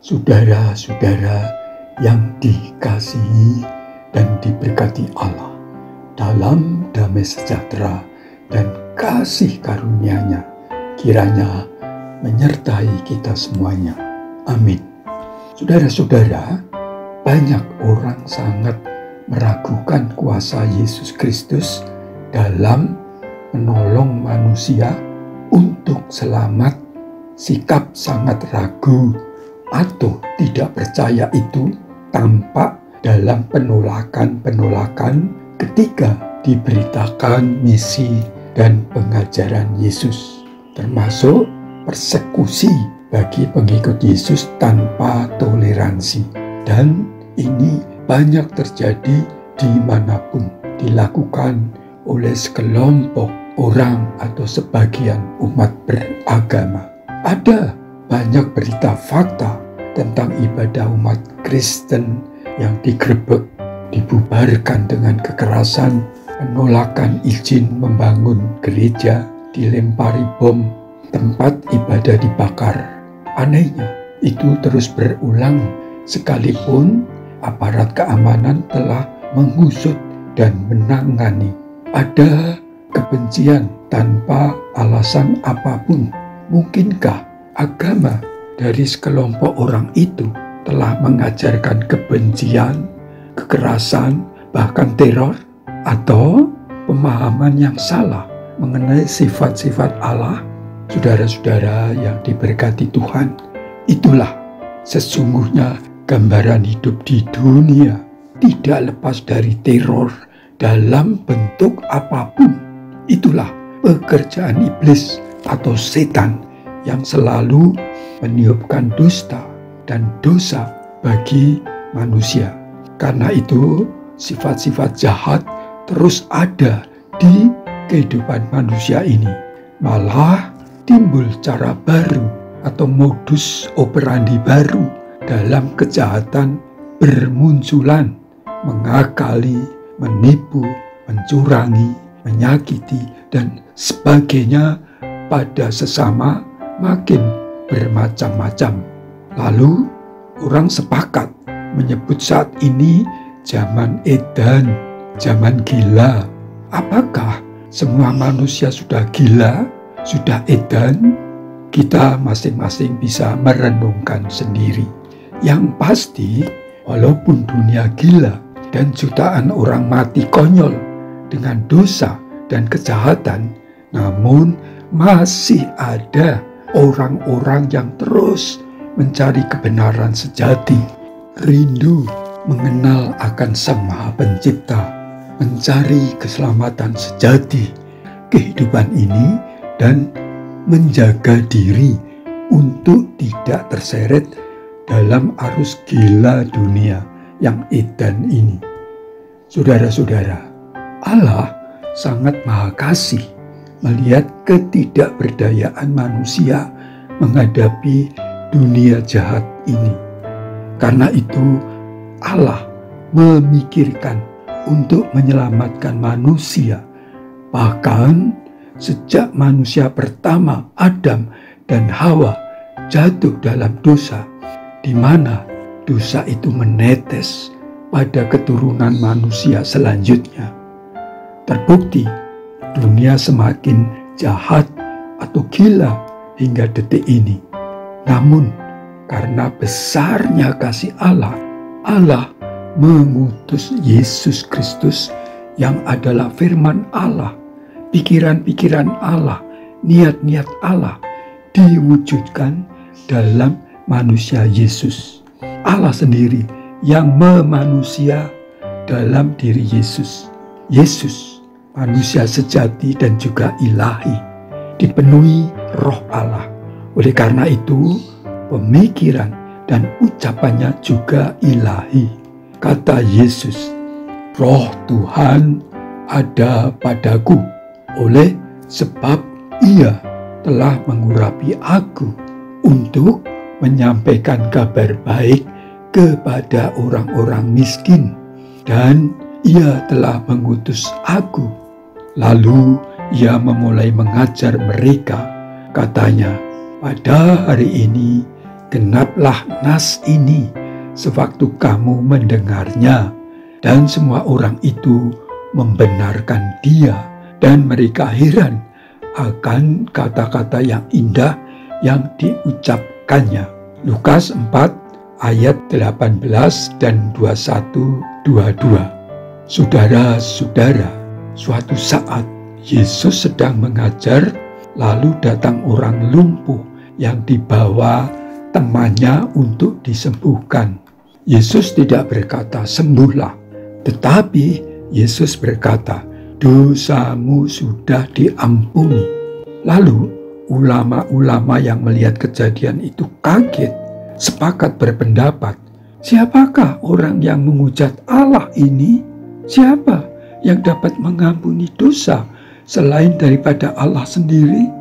Saudara-saudara yang dikasihi dan diberkati Allah, dalam damai sejahtera dan kasih karunia-Nya kiranya menyertai kita semuanya. Amin. Saudara-saudara, banyak orang sangat meragukan kuasa Yesus Kristus dalam menolong manusia untuk selamat. Sikap sangat ragu atau tidak percaya itu tampak dalam penolakan-penolakan ketika diberitakan misi dan pengajaran Yesus, termasuk persekusi bagi pengikut Yesus tanpa toleransi. Dan ini banyak terjadi dimanapun, dilakukan oleh sekelompok orang atau sebagian umat beragama. Ada banyak berita fakta tentang ibadah umat Kristen yang digerebek, dibubarkan dengan kekerasan, penolakan izin membangun gereja, dilempari bom, tempat ibadah dibakar. Anehnya, itu terus berulang sekalipun aparat keamanan telah mengusut dan menangani. Ada kebencian tanpa alasan apapun. Mungkinkah agama dari sekelompok orang itu telah mengajarkan kebencian, kekerasan, bahkan teror, atau pemahaman yang salah mengenai sifat-sifat Allah? Saudara-saudara yang diberkati Tuhan, itulah sesungguhnya gambaran hidup di dunia, tidak lepas dari teror dalam bentuk apapun. Itulah pekerjaan iblis atau setan yang selalu meniupkan dusta dan dosa bagi manusia. Karena itu, sifat-sifat jahat terus ada di kehidupan manusia ini. Malah timbul cara baru atau modus operandi baru dalam kejahatan bermunculan, mengakali, menipu, mencurangi, menyakiti, dan sebagainya pada sesama makin bermacam-macam. Lalu orang sepakat menyebut saat ini zaman edan, zaman gila. Apakah semua manusia sudah gila, sudah edan? Kita masing-masing bisa merenungkan sendiri. Yang pasti, walaupun dunia gila dan jutaan orang mati konyol dengan dosa dan kejahatan, namun masih ada orang-orang yang terus mencari kebenaran sejati, rindu mengenal akan Sang Maha Pencipta, mencari keselamatan sejati kehidupan ini, dan menjaga diri untuk tidak terseret dalam arus gila dunia yang edan ini. Saudara-saudara, Allah sangat Maha Kasih melihat ketidakberdayaan manusia menghadapi dunia jahat ini. Karena itu Allah memikirkan untuk menyelamatkan manusia. Bahkan sejak manusia pertama Adam dan Hawa jatuh dalam dosa, di mana dosa itu menetes pada keturunan manusia selanjutnya. Terbukti dunia semakin jahat atau gila hingga detik ini. Namun karena besarnya kasih Allah, Allah mengutus Yesus Kristus yang adalah firman Allah, pikiran-pikiran Allah, niat-niat Allah diwujudkan dalam manusia Yesus. Allah sendiri yang memanusia dalam diri Yesus. Yesus, manusia sejati dan juga ilahi, dipenuhi Roh Allah. Oleh karena itu, pemikiran dan ucapannya juga ilahi. Kata Yesus, Roh Tuhan ada padaku, oleh sebab Ia telah mengurapi aku untuk menyampaikan kabar baik kepada orang-orang miskin, dan Ia telah mengutus aku. Lalu Ia memulai mengajar mereka. Katanya, pada hari ini genaplah nas ini sewaktu kamu mendengarnya. Dan semua orang itu membenarkan dia, dan mereka heran akan kata-kata yang indah yang diucapkannya. Lukas 4 ayat 18 dan 21-22. Saudara-saudara, suatu saat Yesus sedang mengajar, lalu datang orang lumpuh yang dibawa temannya untuk disembuhkan. Yesus tidak berkata, "Sembuhlah," tetapi Yesus berkata, "Dosamu sudah diampuni." Lalu ulama-ulama yang melihat kejadian itu kaget, sepakat berpendapat, siapakah orang yang menghujat Allah ini? Siapa yang dapat mengampuni dosa selain daripada Allah sendiri?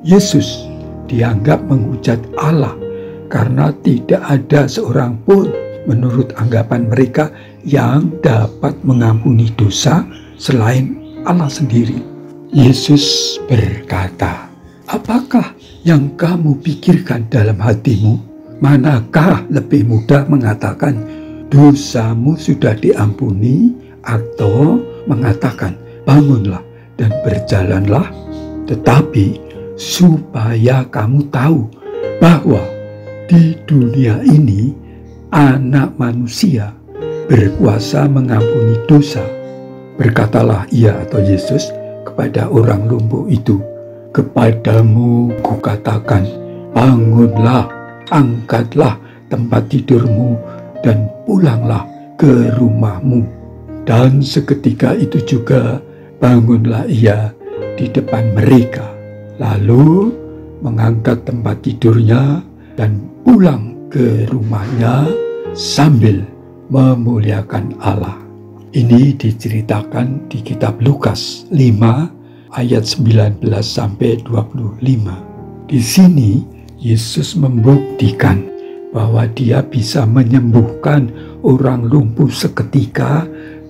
Yesus dianggap menghujat Allah karena tidak ada seorang pun menurut anggapan mereka yang dapat mengampuni dosa selain Allah sendiri. Yesus berkata, "Apakah yang kamu pikirkan dalam hatimu? Manakah lebih mudah mengatakan dosamu sudah diampuni, atau mengatakan bangunlah dan berjalanlah? Tetapi supaya kamu tahu bahwa di dunia ini Anak Manusia berkuasa mengampuni dosa." Berkatalah ia atau Yesus kepada orang lumpuh itu, "Kepadamu kukatakan, bangunlah, angkatlah tempat tidurmu dan pulanglah ke rumahmu." Dan seketika itu juga bangunlah ia di depan mereka, lalu mengangkat tempat tidurnya dan pulang ke rumahnya sambil memuliakan Allah. Ini diceritakan di kitab Lukas 5 ayat 19 sampai 25. Di sini Yesus membuktikan bahwa dia bisa menyembuhkan orang lumpuh seketika,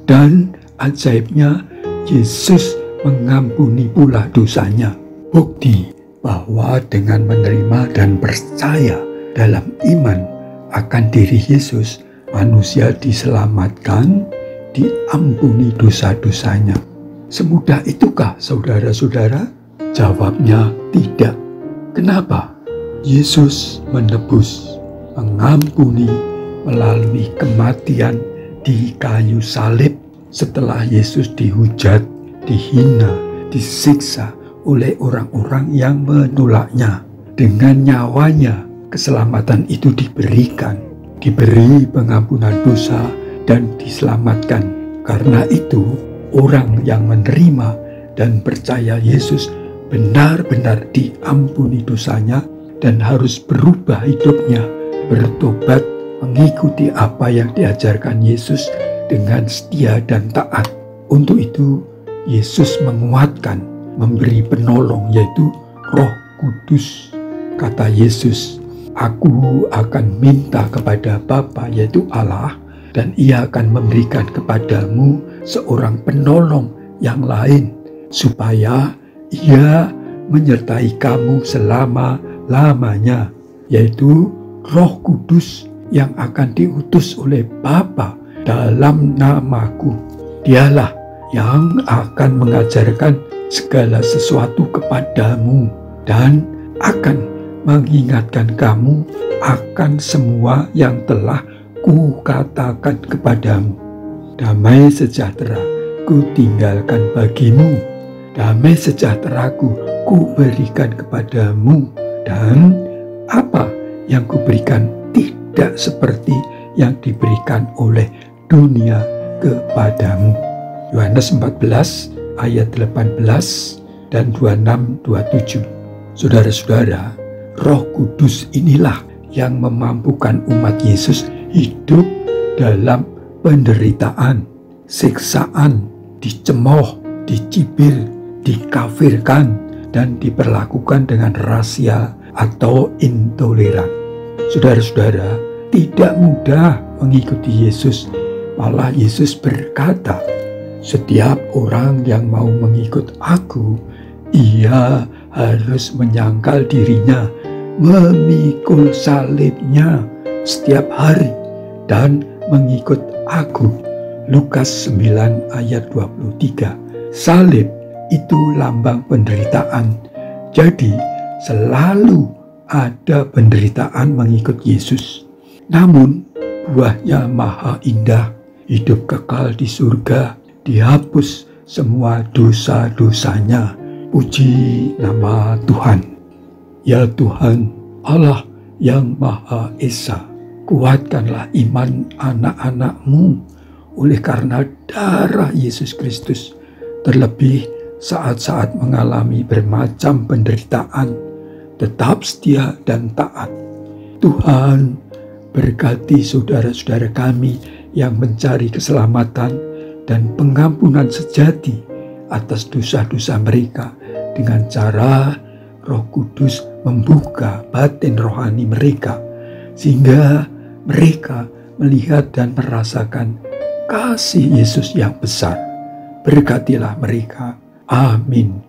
dan ajaibnya Yesus mengampuni pula dosanya. Bukti bahwa dengan menerima dan percaya dalam iman akan diri Yesus, manusia diselamatkan, diampuni dosa-dosanya. Semudah itukah saudara-saudara? Jawabnya tidak. Kenapa? Yesus menebus, mengampuni melalui kematian di kayu salib. Setelah Yesus dihujat, dihina, disiksa oleh orang-orang yang menolaknya, dengan nyawanya keselamatan itu diberikan, diberi pengampunan dosa dan diselamatkan. Karena itu orang yang menerima dan percaya Yesus benar-benar diampuni dosanya dan harus berubah hidupnya, bertobat, mengikuti apa yang diajarkan Yesus dengan setia dan taat. Untuk itu Yesus menguatkan, memberi penolong, yaitu Roh Kudus. Kata Yesus, "Aku akan minta kepada Bapa, yaitu Allah, dan Ia akan memberikan kepadamu seorang penolong yang lain, supaya Ia menyertai kamu selama-lamanya, yaitu Roh Kudus yang akan diutus oleh Bapa dalam namaku. Dialah yang akan mengajarkan segala sesuatu kepadamu dan akan mengingatkan kamu akan semua yang telah kukatakan kepadamu. Damai sejahtera ku tinggalkan bagimu, damai sejahteraku ku berikan kepadamu, dan apa yang kuberikan tidak seperti yang diberikan oleh dunia kepadamu." Yohanes 14 ayat 18 dan 26-27. Saudara-saudara, Roh Kudus inilah yang memampukan umat Yesus hidup dalam penderitaan, siksaan, dicemooh, dicibir, dikafirkan, dan diperlakukan dengan rasial atau intoleran. Saudara-saudara, tidak mudah mengikuti Yesus. Malah Yesus berkata, "Setiap orang yang mau mengikut aku, ia harus menyangkal dirinya memikul salibnya setiap hari dan mengikut aku. Lukas 9 ayat 23. Salib itu lambang penderitaan. Jadi selalu ada penderitaan mengikut Yesus. Namun buahnya maha indah, hidup kekal di surga, dihapus semua dosa-dosanya. Puji nama Tuhan. Ya Tuhan, Allah yang Maha Esa, kuatkanlah iman anak-anak-Mu oleh karena darah Yesus Kristus, terlebih saat-saat mengalami bermacam penderitaan, tetap setia dan taat. Tuhan, berkati saudara-saudara kami yang mencari keselamatan dan pengampunan sejati atas dosa-dosa mereka dengan cara Roh Kudus membuka batin rohani mereka, sehingga mereka melihat dan merasakan kasih Yesus yang besar. Berkatilah mereka. Amin.